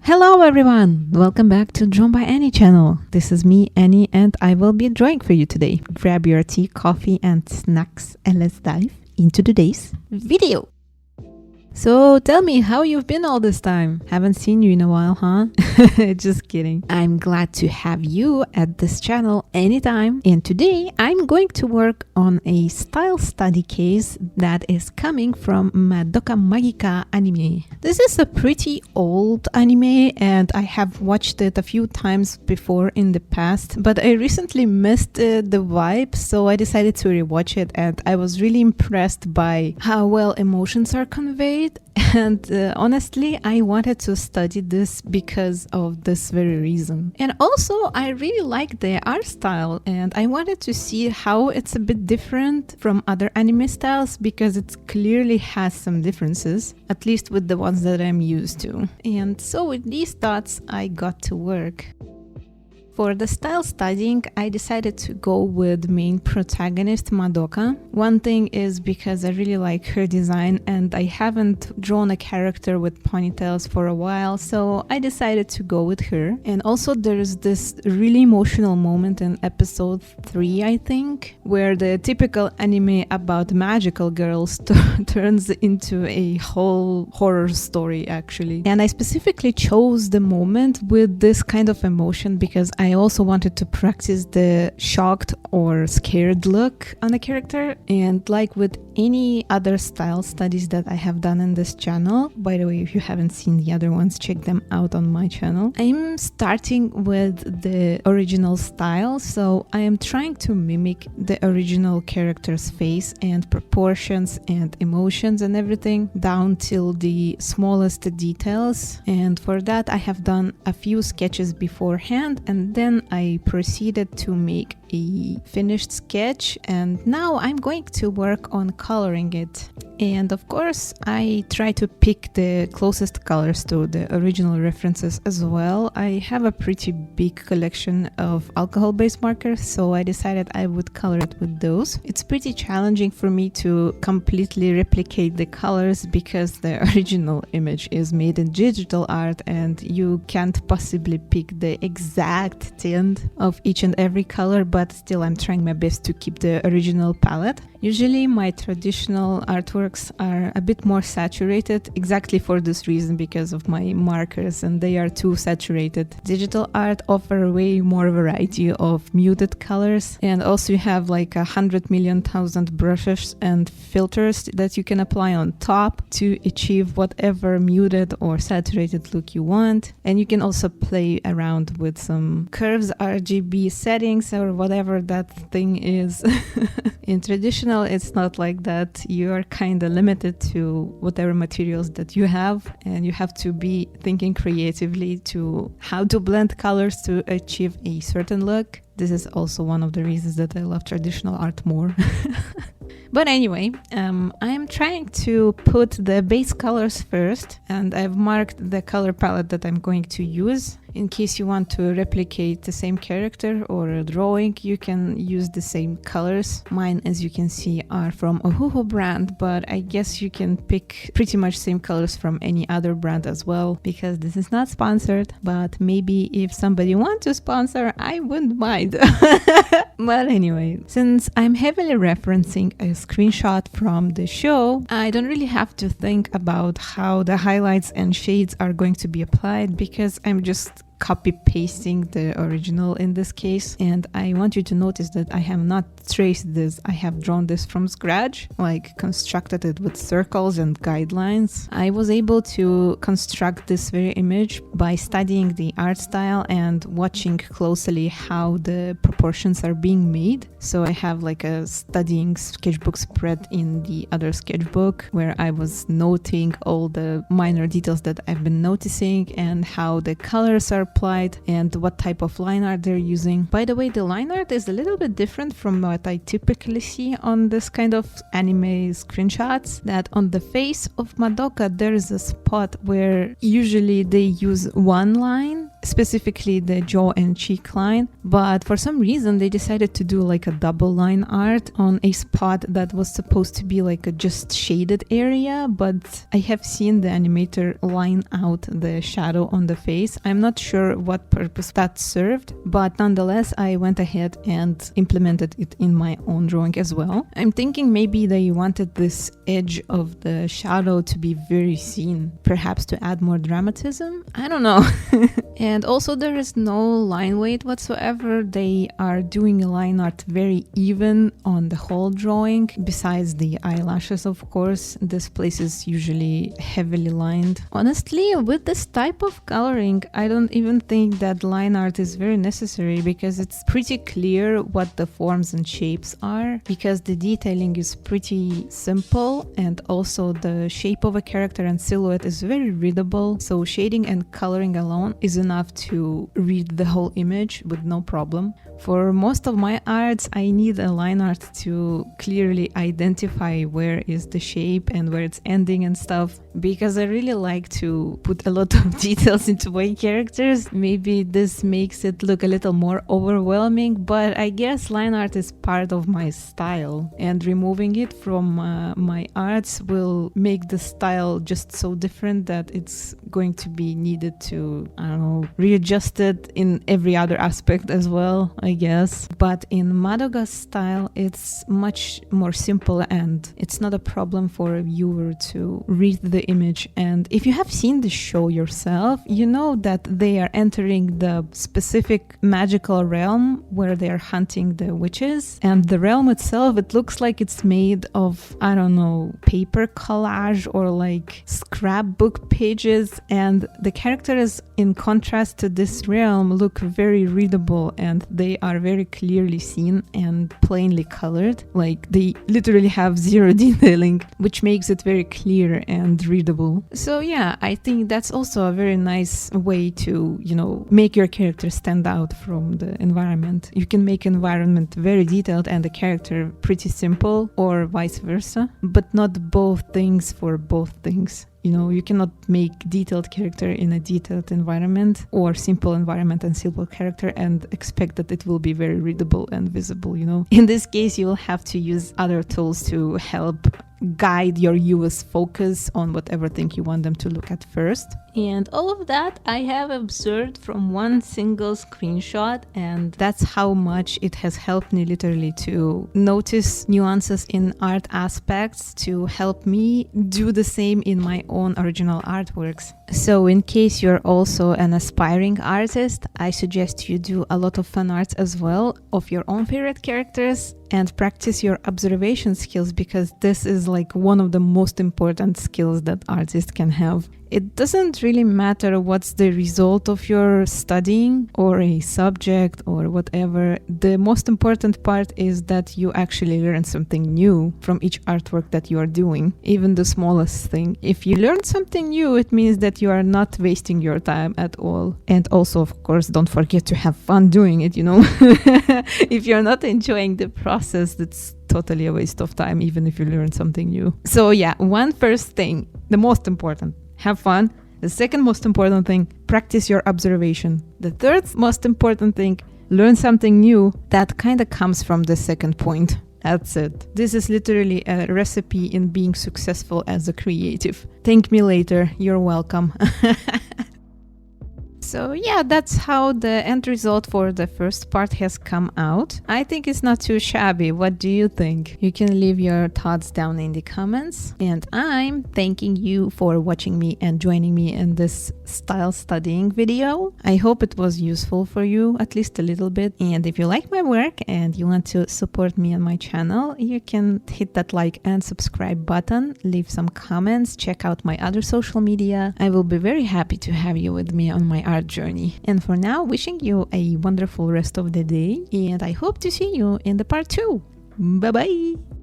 Hello everyone! Welcome back to Drawn by Annie channel. This is me, Annie, and I will be drawing for you today. Grab your tea, coffee and snacks and let's dive into today's video. So tell me how you've been all this time. Haven't seen you in a while, huh? Just kidding. I'm glad to have you at this channel anytime. And today I'm going to work on a style study case that is coming from Madoka Magica anime. This is a pretty old anime and I have watched it a few times before in the past, but I recently missed the vibe, so I decided to rewatch it and I was really impressed by how well emotions are conveyed. And honestly, I wanted to study this because of this very reason. And also, I really like the art style and I wanted to see how it's a bit different from other anime styles because it clearly has some differences, at least with the ones that I'm used to. And so with these thoughts, I got to work. For the style studying, I decided to go with main protagonist Madoka. One thing is because I really like her design and I haven't drawn a character with ponytails for a while, so I decided to go with her. And also there's this really emotional moment in episode 3, I think, where the typical anime about magical girls turns into a whole horror story actually. And I specifically chose the moment with this kind of emotion because I also wanted to practice the shocked or scared look on a character. And like with any other style studies that I have done in this channel, by the way, if you haven't seen the other ones, check them out on my channel. I'm starting with the original style, so I am trying to mimic the original character's face and proportions and emotions and everything down till the smallest details. And for that I have done a few sketches beforehand and then I proceeded to make a finished sketch, and now I'm going to work on coloring it. And of course I try to pick the closest colors to the original references as well. I have a pretty big collection of alcohol-based markers, so I decided I would color it with those. It's pretty challenging for me to completely replicate the colors because the original image is made in digital art and you can't possibly pick the exact tint of each and every color, but still I'm trying my best to keep the original palette. Usually my traditional artworks are a bit more saturated, exactly for this reason, because of my markers, and they are too saturated. Digital art offer way more variety of muted colors, and also you have like 100,000,000 brushes and filters that you can apply on top to achieve whatever muted or saturated look you want. And you can also play around with some curves, RGB settings, or whatever that thing is. In traditional, it's not like that. You are kind of limited to whatever materials that you have, and you have to be thinking creatively to how to blend colors to achieve a certain look. This is also one of the reasons that I love traditional art more. But anyway, I'm trying to put the base colors first, and I've marked the color palette that I'm going to use. In case you want to replicate the same character or a drawing, you can use the same colors. Mine, as you can see, are from Ohuhu brand, but I guess you can pick pretty much same colors from any other brand as well, because this is not sponsored, but maybe if somebody wants to sponsor, I wouldn't mind. But anyway, since I'm heavily referencing a screenshot from the show, I don't really have to think about how the highlights and shades are going to be applied because I'm just copy pasting the original in this case. And I want you to notice that I have not traced this. I have drawn this from scratch, like constructed it with circles and guidelines. I was able to construct this very image by studying the art style and watching closely how the proportions are being made. So I have like a studying sketchbook spread in the other sketchbook where I was noting all the minor details that I've been noticing and how the colors are applied and what type of line art they're using. By the way, the line art is a little bit different from what I typically see on this kind of anime screenshots. That on the face of Madoka there is a spot where usually they use one line specifically the jaw and cheek line, but for some reason they decided to do like a double line art on a spot that was supposed to be like a just shaded area, but I have seen the animator line out the shadow on the face. I'm not sure what purpose that served, but nonetheless I went ahead and implemented it in my own drawing as well. I'm thinking maybe they wanted this edge of the shadow to be very seen, perhaps to add more dramatism. I don't know. And also there is no line weight whatsoever. They are doing a line art very even on the whole drawing, besides the eyelashes, of course. This place is usually heavily lined. Honestly, with this type of coloring, I don't even think that line art is very necessary, because it's pretty clear what the forms and shapes are, because the detailing is pretty simple, and also the shape of a character and silhouette is very readable, so shading and coloring alone is enough to read the whole image with no problem. For most of my arts, I need a line art to clearly identify where is the shape and where it's ending and stuff, because I really like to put a lot of details into my characters. Maybe this makes it look a little more overwhelming, but I guess line art is part of my style, and removing it from my arts will make the style just so different that it's going to be needed to, I don't know, readjust it in every other aspect as well, I guess. But in Madoka's style, it's much more simple, and it's not a problem for a viewer to read the image. And if you have seen the show yourself, you know that they are entering the specific magical realm where they are hunting the witches, and the realm itself, it looks like it's made of, I don't know, paper collage or like scrapbook pages, and the characters, in contrast to this realm, look very readable, and they are very clearly seen and plainly colored. Like, they literally have zero detailing, which makes it very clear and readable. So yeah, I think that's also a very nice way to, you know, make your character stand out from the environment. You can make environment very detailed and the character pretty simple, or vice versa, but not both things for both things. You know, you cannot make detailed character in a detailed environment, or simple environment and simple character, and expect that it will be very readable and visible, you know. In this case, you will have to use other tools to help guide your viewers' focus on whatever thing you want them to look at first. And all of that I have observed from one single screenshot, and that's how much it has helped me literally to notice nuances in art aspects, to help me do the same in my own original artworks. So in case you're also an aspiring artist, I suggest you do a lot of fan arts as well of your own favorite characters, and practice your observation skills, because this is like one of the most important skills that artists can have. It doesn't really matter what's the result of your studying or a subject or whatever. The most important part is that you actually learn something new from each artwork that you are doing, even the smallest thing. If you learn something new, it means that you are not wasting your time at all. And also, of course, don't forget to have fun doing it, you know. If you're not enjoying the process, that's totally a waste of time, even if you learn something new. So yeah, one first thing, the most important, have fun. The second most important thing, practice your observation. The third most important thing, learn something new. That kind of comes from the second point. That's it. This is literally a recipe in being successful as a creative. Thank me later. You're welcome. So yeah, that's how the end result for the first part has come out. I think it's not too shabby. What do you think? You can leave your thoughts down in the comments. And I'm thanking you for watching me and joining me in this style studying video. I hope it was useful for you, at least a little bit. And if you like my work and you want to support me on my channel, you can hit that like and subscribe button, leave some comments, check out my other social media. I will be very happy to have you with me on my art journey. And for now, wishing you a wonderful rest of the day, and I hope to see you in the part 2. Bye bye.